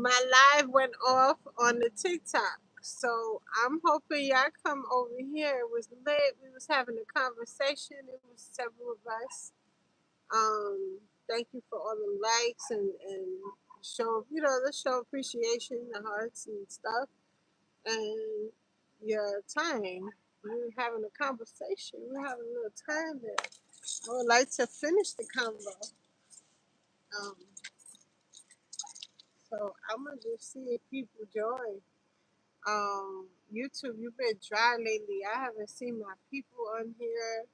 my live went off on the TikTok. So I'm hoping y'all come over here. It was lit. We was having a conversation. It was several of us. Thank you for all the likes and show, the show appreciation, the hearts and stuff, and your time. We're having a conversation. We're having a little time there. I would like to finish the convo. Um, so I'm gonna just see if people join. YouTube, you've been dry lately. I haven't seen my people on here.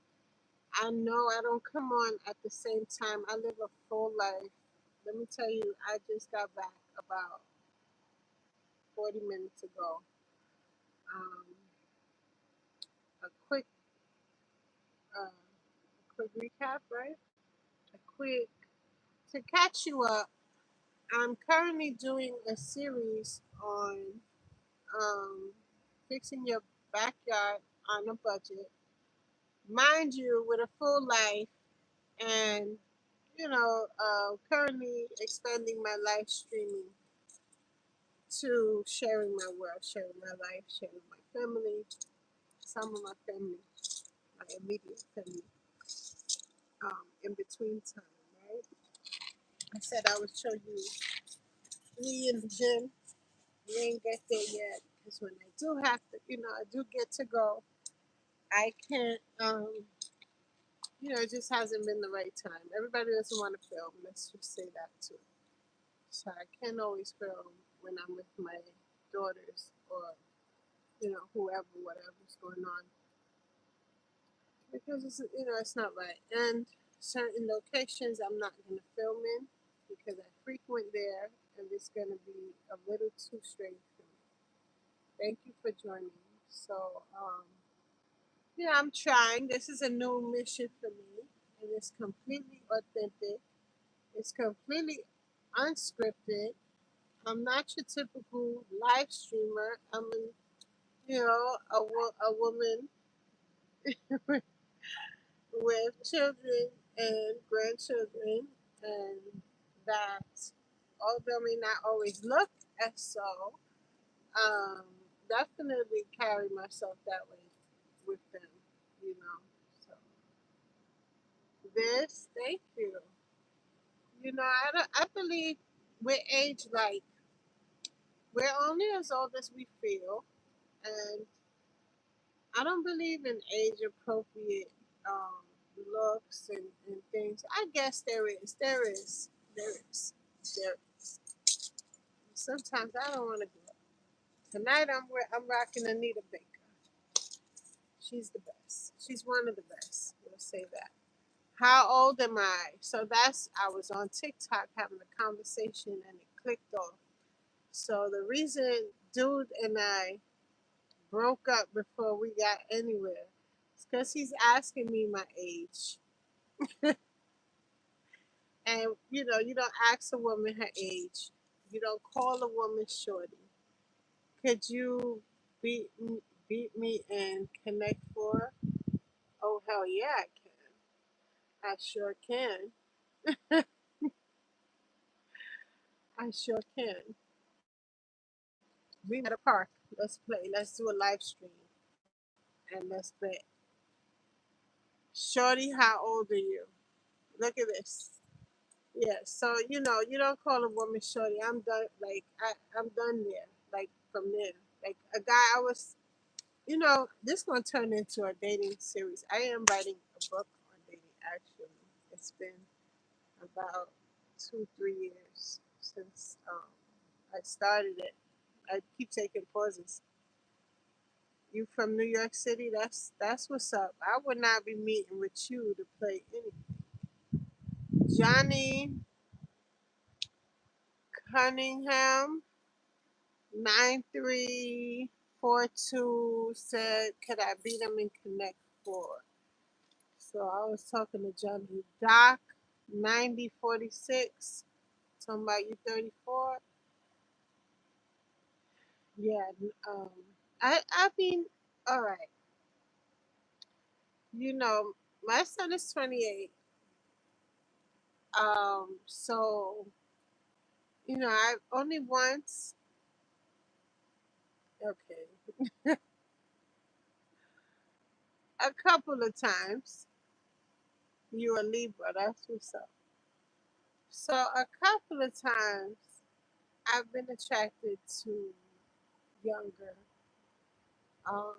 I know I don't come on at the same time. I live a full life. Let me tell you, I just got back about 40 minutes ago. Um, a quick recap, right? A quick to catch you up. I'm currently doing a series on um, fixing your backyard on a budget. Mind you, with a full life and currently expanding my live streaming to sharing my world, sharing my life, sharing my family, some of my family, my immediate family, in between time, right? I said I would show you me in the gym. We ain't get there yet because when I do have to, I do get to go. I can't, it just hasn't been the right time. Everybody doesn't want to film. Let's just say that too. So I can't always film when I'm with my daughters or whoever, whatever's going on, because it's not right. And certain locations I'm not gonna film in because I frequent there, and it's gonna be a little too strange for me. Thank you for joining. So yeah, I'm trying. This is a new mission for me, and it's completely authentic. It's completely unscripted. I'm not your typical live streamer. I'm a woman with children and grandchildren, and that although may not always look as so, um, definitely carry myself that way with them, you know. So thank you. I believe we're age like we're only as old as we feel, and I don't believe in age appropriate um, looks and things. I guess there is, there is. Sometimes I don't want to go. Tonight I'm rocking Anita Baker. She's the best. She's one of the best. We'll say that. How old am I? So I was on TikTok having a conversation and it clicked off. So the reason dude and I broke up before we got anywhere is because he's asking me my age. And you don't ask a woman her age. You don't call a woman shorty. Could you beat me and connect for? Oh hell yeah, I can. I sure can. I sure can. We at a park. Let's play. Let's do a live stream and let's bet. Shorty, how old are you? Look at this. Yeah. So you don't call a woman shorty. I'm done. Like I'm done there. Like from there. Like a guy I was. This gonna turn into a dating series. I am writing a book on dating. Actually, it's been about 2 3 years since I started it. I keep taking pauses. You from New York City? That's what's up. I would not be meeting with you to play anything. Johnny Cunningham 9342 said, "Could I beat him in Connect 4?" So I was talking to Johnny. Doc 9046 talking about you 34. Yeah. Um. I mean, all right. My son is 28. So I only once. Okay, a couple of times. You a Libra, that's what's up. So a couple of times I've been attracted to younger. Um,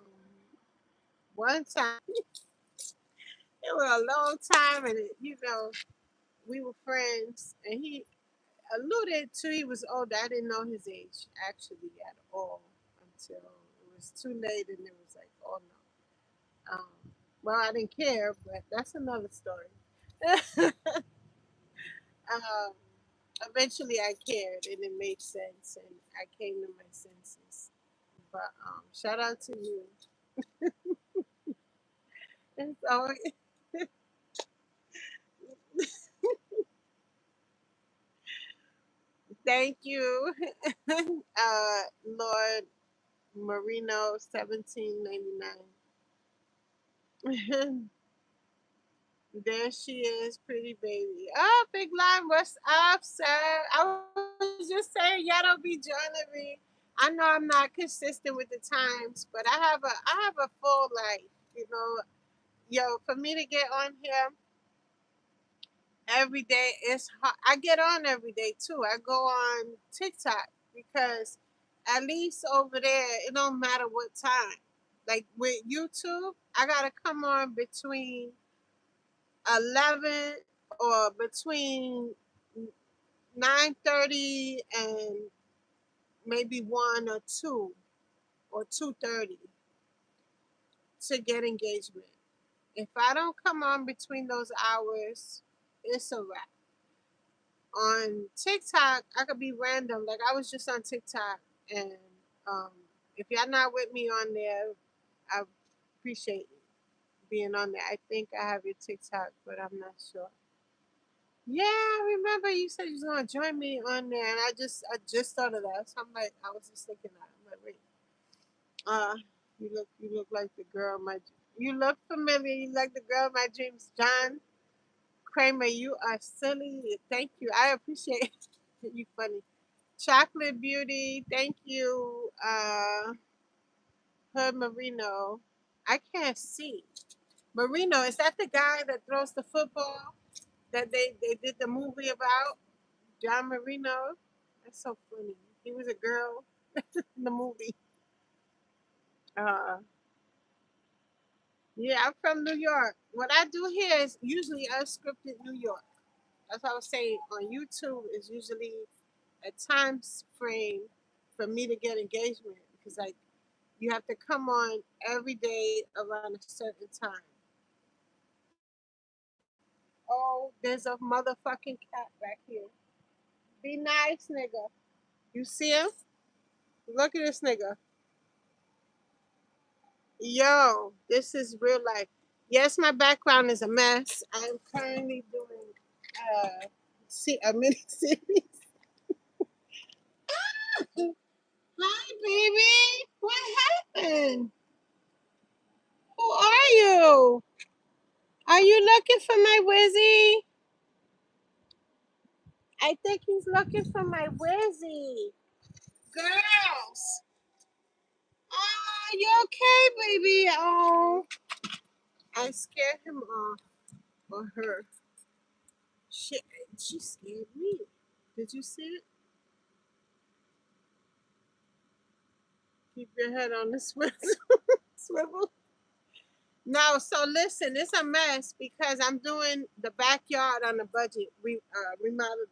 One time it was a long time, and we were friends, and he alluded to he was older. I didn't know his age actually at all until it was too late, and it was like, oh no. Well, I didn't care, but that's another story. um, Eventually, I cared, and it made sense, and I came to my senses. But shout out to you. And so, thank you, Lord Marino 1799. There she is, pretty baby. Oh, Big Line, what's up, sir? I was just saying, y'all don't be joining me. I know I'm not consistent with the times, but I have a full life. You know, yo, for me to get on here every day, it's hard. I get on every day too. I go on TikTok because at least over there, it don't matter what time. Like with YouTube, I gotta come on between 11 or between 9:30 and maybe 1 or 2 or 2:30 to get engagement. If I don't come on between those hours, it's a wrap. On TikTok, I could be random. Like I was just on TikTok, and um, if y'all not with me on there, I appreciate being on there. I think I have your TikTok, but I'm not sure. Yeah, I remember you said you was gonna join me on there, and I just thought of that. So I'm like, I was just thinking that. I'm like, wait, uh, you look like the girl of my. You look familiar. You like the girl of my dreams, John Kramer. You are silly. Thank you. I appreciate you. Funny. Chocolate Beauty. Thank you. Hood Marino. I can't see. Marino, is that the guy that throws the football that they did the movie about? John Marino. That's so funny. He was a girl in the movie. Uh, yeah, I'm from New York. What I do here is usually unscripted New York. That's what I was saying. On YouTube is usually a time frame for me to get engagement because like you have to come on every day around a certain time. Oh, there's a motherfucking cat back here. Be nice, nigga. You see him? Look at this nigga. Yo, this is real life. Yes, my background is a mess. I'm currently doing a mini series. Hi, baby. What happened? Who are you? Are you looking for my Wizzy? I think he's looking for my Wizzy. Girls. Oh, you okay, baby? Oh, I scared him off or her. Shit, she scared me. Did you see it? Keep your head on the swivel. Swivel. No, so listen, it's a mess because I'm doing the backyard on a budget remodeling.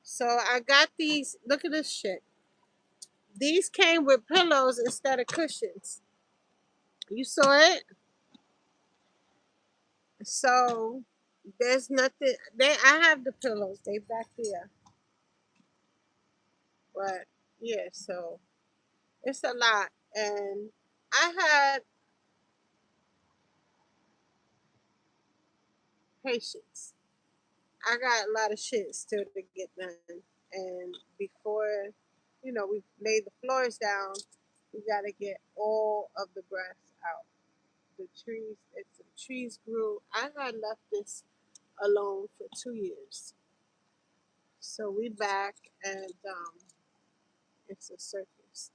So I got these. Look at this shit. These came with pillows instead of cushions. You saw it. So there's nothing. I have the pillows. They back there. But yeah, so it's a lot, and I had patience. I got a lot of shit still to get done. And before, we laid the floors down, we got to get all of the grass out. The trees, if the trees grew, I had left this alone for 2 years. So we back, and it's a circus.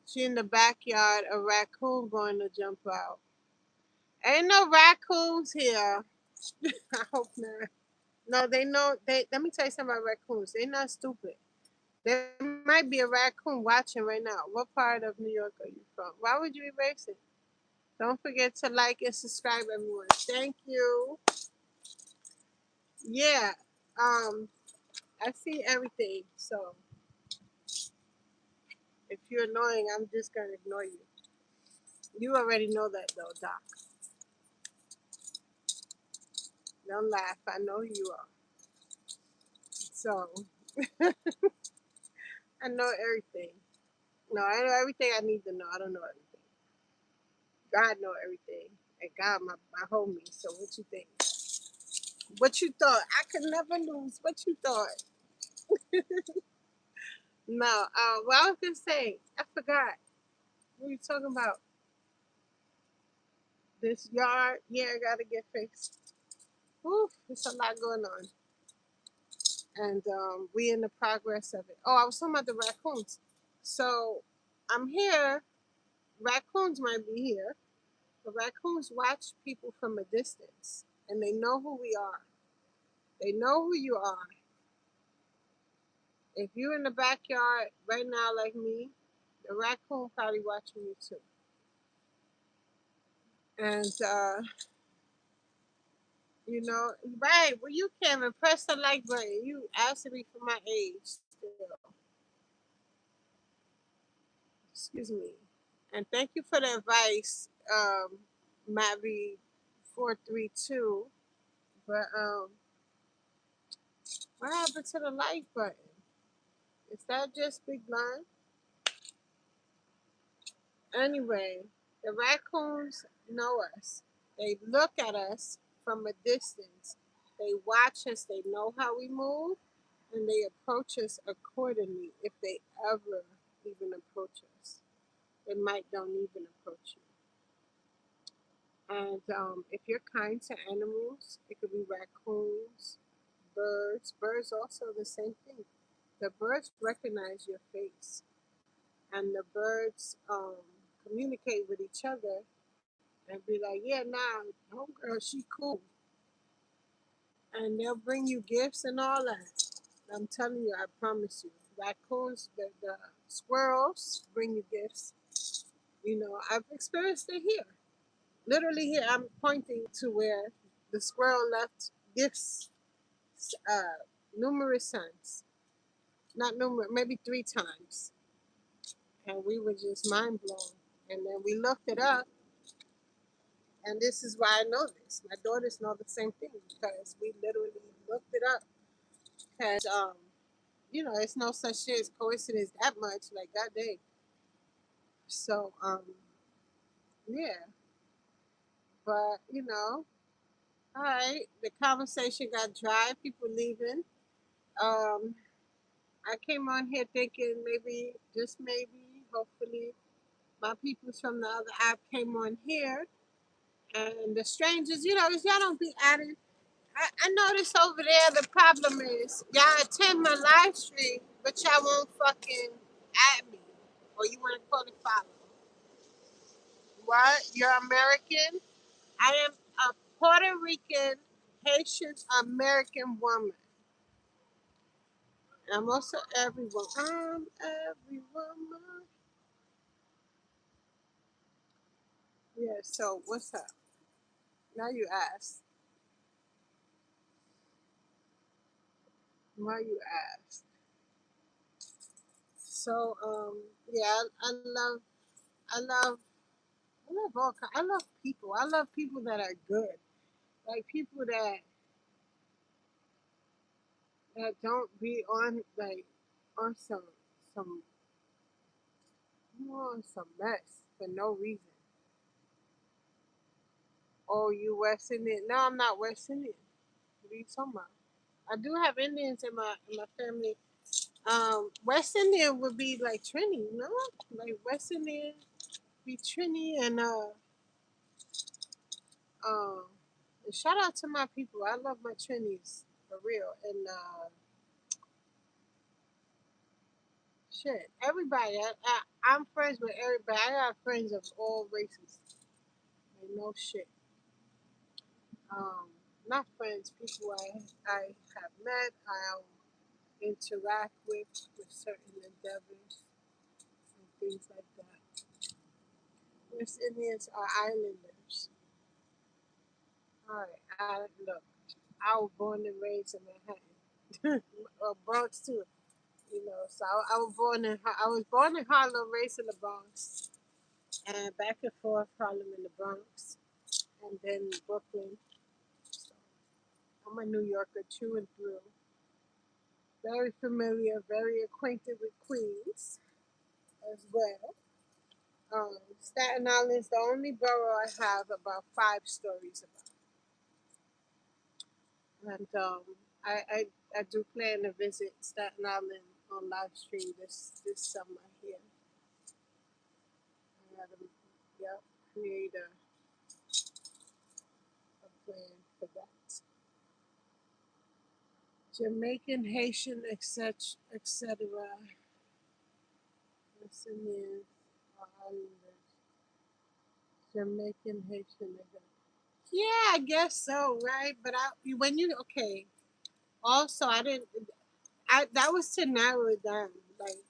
She in the backyard. A raccoon going to jump out. Ain't no raccoons here. I hope not. No, they know. They let me tell you something about raccoons. They not stupid. There might be a raccoon watching right now. What part of New York are you from? Why would you erase it? Don't forget to like and subscribe, everyone. Thank you. Yeah. Um, I see everything. So if you're annoying, I'm just gonna ignore you. You already know that though, Doc. Don't laugh. I know who you are. So I know everything. No, I know everything I need to know. I don't know everything. God know everything. And God my homie. So what you think? What you thought? I could never lose. What you thought? No. What I was gonna say, I forgot. What are you talking about? This yard, yeah, I gotta get fixed. Oof, there's a lot going on. And we in the progress of it. Oh, I was talking about the raccoons. So I'm here. Raccoons might be here. The raccoons watch people from a distance, and they know who we are. They know who you are. If you're in the backyard right now, like me, the raccoon probably watching you too. And you know, right? Well, you can't even press the like button. You asking me for my age still. Excuse me. And thank you for the advice, Mavi432. But what happened to the like button? Is that just big blind? Anyway, the raccoons know us. They look at us from a distance. They watch us. They know how we move, and they approach us accordingly. If they ever even approach us, they might don't even approach you. And if you're kind to animals, it could be raccoons, birds. Birds also the same thing. The birds recognize your face, and the birds communicate with each other and be like, "Yeah, nah, homegirl, she cool," and they'll bring you gifts and all that. I'm telling you, I promise you. Raccoons, the squirrels bring you gifts. You know, I've experienced it here. Literally here, I'm pointing to where the squirrel left gifts numerous times. Not numerous, maybe 3 times. And we were just mind blown. And then we looked it up, and this is why I know this. My daughters know the same thing because we literally looked it up. Because, you know, it's no such thing as coincidence that much. Like, God dang. So, yeah. But, you know, all right. The conversation got dry, people leaving. Um, I came on here thinking maybe, just maybe, hopefully, my peoples from the other app came on here. And the strangers, you know, y'all don't be adding. I notice over there the problem is y'all attend my live stream, but y'all won't fucking add me. Or you want to call it follow. What? You're American? I am a Puerto Rican, Haitian American woman. I'm also everyone. I'm every woman. Yeah, so what's up? Now you ask. Why you ask? So, yeah, I love, I love all kind. I love people. I love people that are good. Like people that don't be on like on some on some mess for no reason. Oh, you West Indian? No, I'm not West Indian. What are you talking about? I do have Indians in my family. West Indian would be like Trini, no? Like West Indian be Trini and um. And shout out to my people. I love my Trinis for real. And Shit, everybody. I'm friends with everybody. I got friends of all races. Like, no shit. Um, Not friends, people I have met, I'll interact with certain endeavors and things like that. West Indians are islanders. All right, look, I was born and raised in Manhattan, Bronx too. You know, so I was born in Harlem, raised in the Bronx, and back and forth Harlem in the Bronx, and then Brooklyn. So I'm a New Yorker through and through. Very familiar, very acquainted with Queens as well. Staten Island is the only borough I have about 5 stories about, and I do plan to visit Staten Island on live stream this summer here. I gotta, yep, create a plan for that. Jamaican, Haitian, etc., etc. What's in there? Islanders. Jamaican, Haitian, etc. Yeah, I guess so, right? But when you okay. Also, I didn't. That was to narrow it down. Like,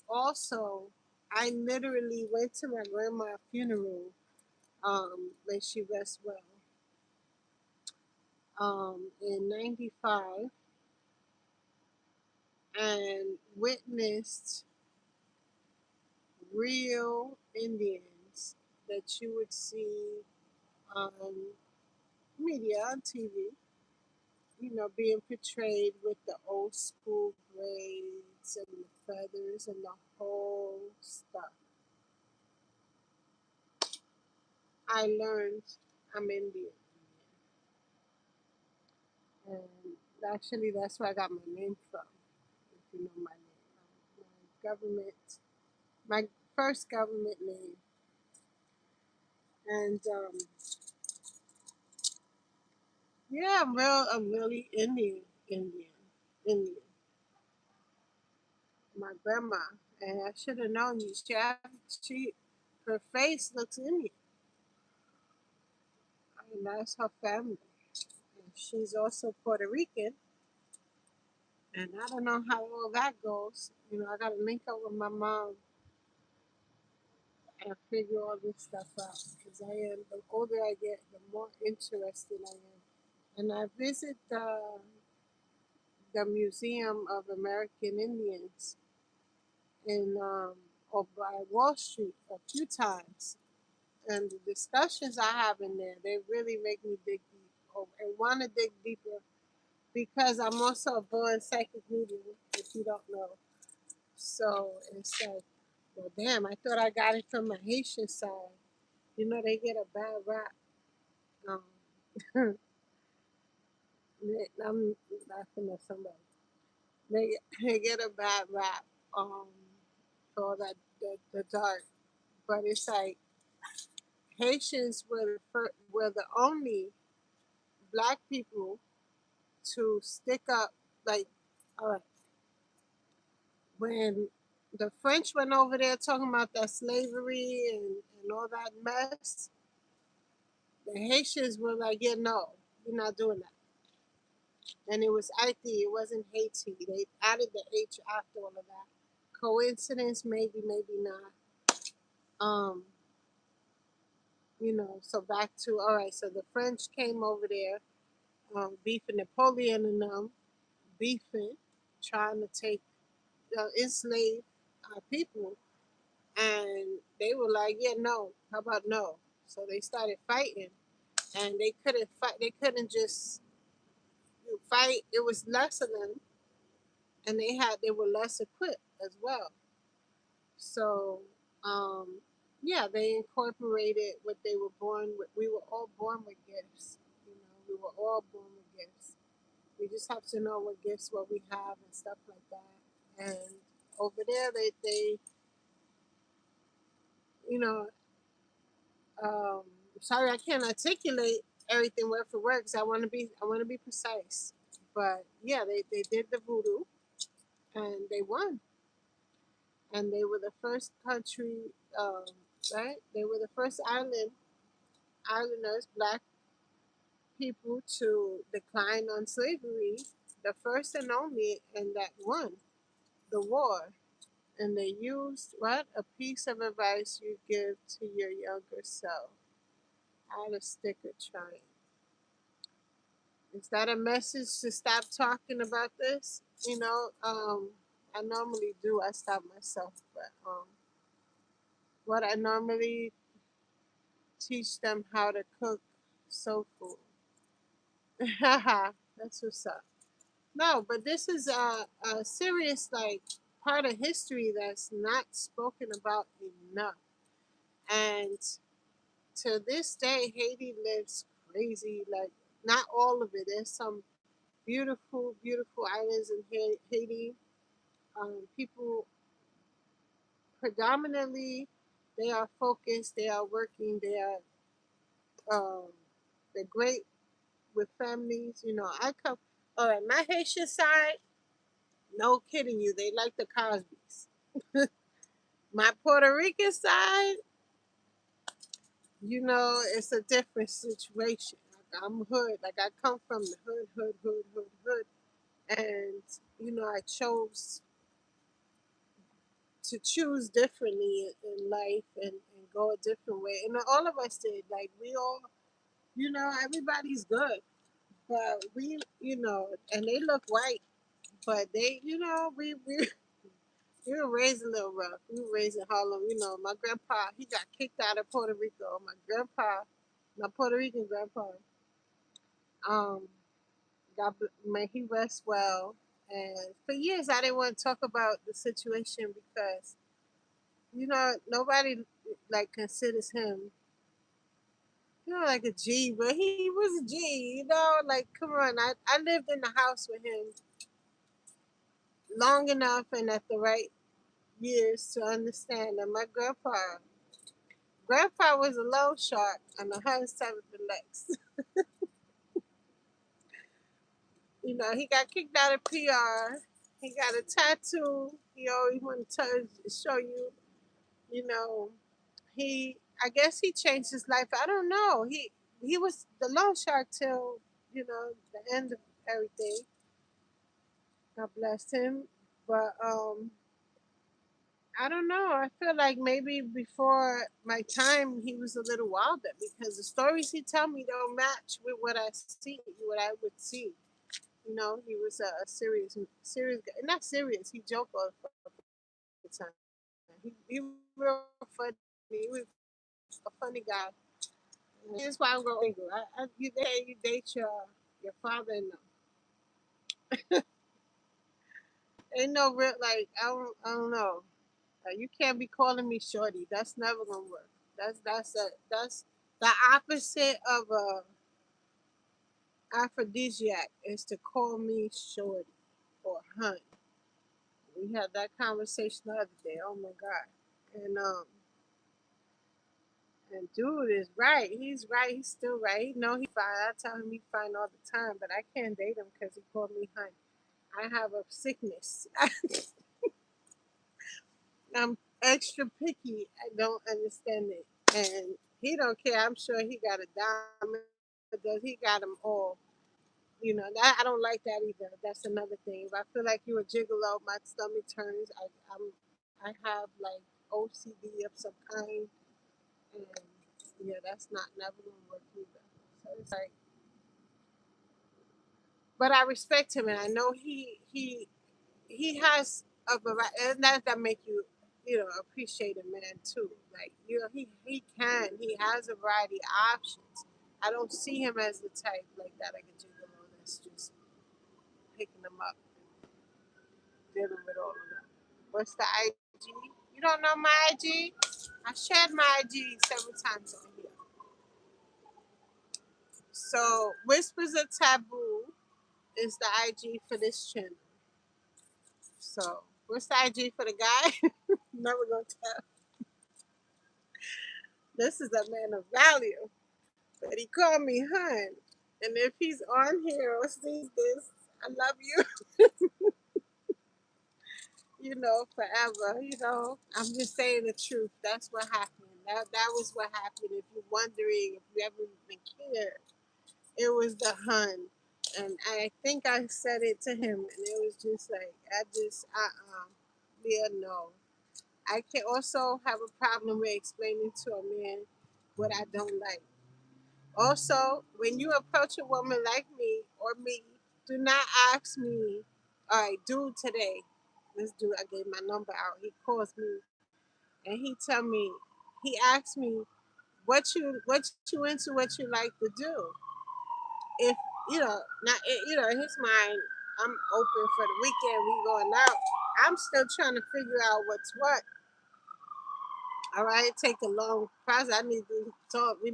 also, I literally went to my grandma's funeral. When she rests well. In '95, and witnessed real Indians that you would see on media, on TV, being portrayed with the old school braids and the feathers and the whole stuff. I learned I'm Indian. And actually, that's where I got my name from, if you know my name. My first government name. And yeah, I'm really Indian. My grandma, and I should have known you. She, her face looks Indian, and that's her family. And she's also Puerto Rican, and I don't know how all that goes. I got to link up with my mom and figure all this stuff out. Because the older I get, the more interested I am. And I visit the Museum of American Indians in or by Wall Street a few times. And the discussions I have in there, they really make me dig deep and want to dig deeper because I'm also a born psychic medium, if you don't know. So it's like, well, damn, I thought I got it from my Haitian side. They get a bad rap. Um, I'm laughing at somebody. They get a bad rap um, for all that the dark, but it's like Haitians were the only black people to stick up. Like, all right, when the French went over there talking about that slavery and all that mess, the Haitians were like, yeah, no, you're not doing that. And it was Haiti, it wasn't Haiti. They added the H after all of that. Coincidence, maybe, maybe not. Um, so back to all right. So the French came over there, beefing Napoleon and them, beefing, trying to take enslave our people, and they were like, "Yeah, no. How about no?" So they started fighting, and they couldn't fight. They couldn't just fight. It was less of them, and they were less equipped as well. So, um, yeah, they incorporated what they were born with. We were all born with gifts. We were all born with gifts. We just have to know what gifts, what we have, and stuff like that. And over there, they you know, um, sorry, I can't articulate everything word for word because I want to be precise. But yeah, they did the voodoo, and they won. and they were the first country, um, right? They were the first islanders, black people to decline on slavery, the first and only, and that won the war. And they used what? A piece of advice you give to your younger self. How to stick a trying. Is that a message to stop talking about this? I normally do. I stop myself, but what I normally teach them how to cook soul food. That's what's up. No, but this is a serious like part of history that's not spoken about enough. And to this day, Haiti lives crazy. Like not all of it. There's some beautiful, beautiful islands in Haiti. People predominantly they are focused. They are working. Um, they're great with families. I come. All right, my Haitian side. No kidding you. They like the Cosbys. My Puerto Rican side, it's a different situation. Like I'm hood. Like I come from the hood, hood, hood, hood, hood. And, I chose to choose differently in life and go a different way. And all of us did. Like we all, everybody's good. But and they look white, but they, we were raised a little rough. We were raised in Harlem. My grandpa, he got kicked out of Puerto Rico. My Puerto Rican grandpa, um, may he rest well. And for years, I didn't want to talk about the situation because, nobody like considers him, like a G, but he was a G. Like come on, I lived in the house with him long enough and at the right years to understand that my grandpa was a loan shark on the high side of the legs. He got kicked out of PR. He got a tattoo. He always wanted to show you, you know, I guess he changed his life. I don't know. He was the loan shark till, the end of everything. God bless him. But I don't know. I feel like maybe before my time, he was a little wilder because the stories he tell me don't match with what I would see. He was a serious guy. Not serious. He joked all the time. He real funny. He was a funny guy. Here's why I'm going single. You date your father. No, ain't no real like I don't know. You can't be calling me shorty. That's never gonna work. That's the opposite of a aphrodisiac is to call me shorty or hunt. We had that conversation the other day. Oh my god. And dude is right. He's right. He's still right. He know he fine. I tell him he fine all the time, but I can't date him because he called me hunt. I have a sickness. I'm extra picky. I don't understand it, and he don't care. I'm sure he got a diamond. Does he got them all? That I don't like that either. That's another thing. If I feel like you a gigolo, my stomach turns. I have like OCD of some kind, and yeah, that's not never gonna work either. So it's like, but I respect him, and I know he has a variety, and that make you, appreciate a man too. Like he has a variety of options. I don't see him as the type like that, like a gigolo that's just picking them up, dealing with all of them. What's the IG? You don't know my IG? I shared my IG several times on here. So Whispers of Taboo is the IG for this channel. So what's the IG for the guy? Never gonna tell. This is a man of value. But he called me hun. And if he's on here or sees this, I love you. forever. I'm just saying the truth. That's what happened. That was what happened. If you're wondering, if you ever even cared, it was the Hun, and I think I said it to him, and it was just like yeah, no. I can also have a problem with explaining to a man what I don't like. Also, when you approach a woman like me or me, do not ask me, all right, dude, today, this dude, I gave my number out. He calls me and he tell me, he asks me, what you into, what you like to do. If not, in his mind, I'm open for the weekend. We going out. I'm still trying to figure out what's what. All right, take a long process. I need to talk. I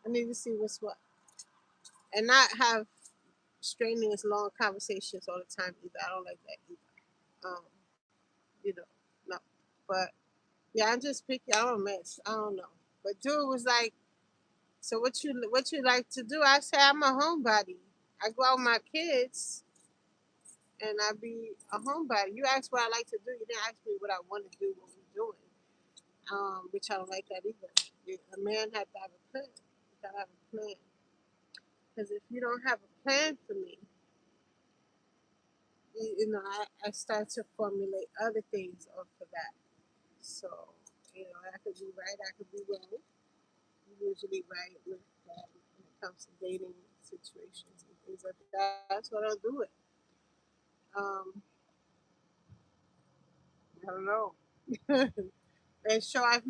need to see what's what, and not have strenuous long conversations all the time either. I don't like that either. You know, no. But yeah, I'm just picky. I'm a mess. I don't know. But dude was like, so what you like to do? I say I'm a homebody. I go out with my kids and I be a homebody. You asked what I like to do. You didn't ask me what I want to do, what we're doing. Which I don't like that either. A man has to have a plan. You gotta have a plan. Because if you don't have a plan for me, I start to formulate other things off of that. So, I could be right, I could be wrong. I'm usually right with that when it comes to dating situations and things like that. That's what I'll do it. Um, I don't know. And sure, I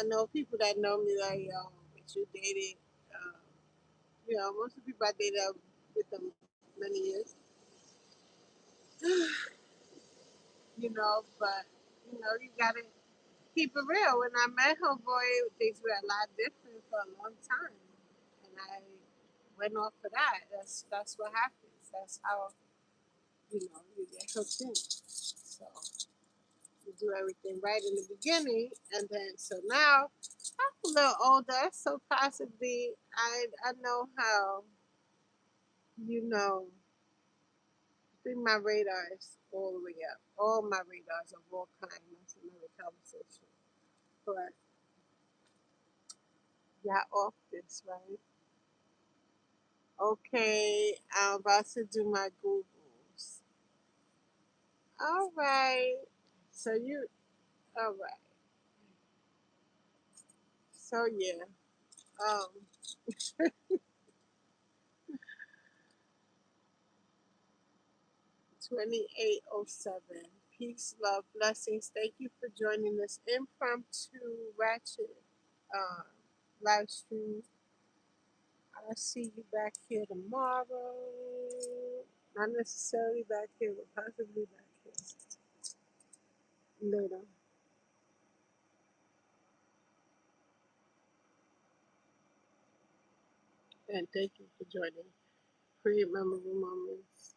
know people that know me like, that you dated, uh, most of the people I dated with them many years, but, you gotta keep it real. When I met homeboy, things were a lot different for a long time, and I went off for that. That's what happens. That's how you get hooked in. So you do everything right in the beginning, and then so now I'm a little older, so possibly I know how you know bring my radars all the way up. All my radars of all kinds. That's another conversation. But yeah, off this right. Okay, I'm about to do my Googles. All right. All right. So yeah, um, 2807. Peace, love, blessings. Thank you for joining this impromptu ratchet uh, live stream. I'll see you back here tomorrow. Not necessarily back here, but possibly back here later. And thank you for joining. Create memorable moments.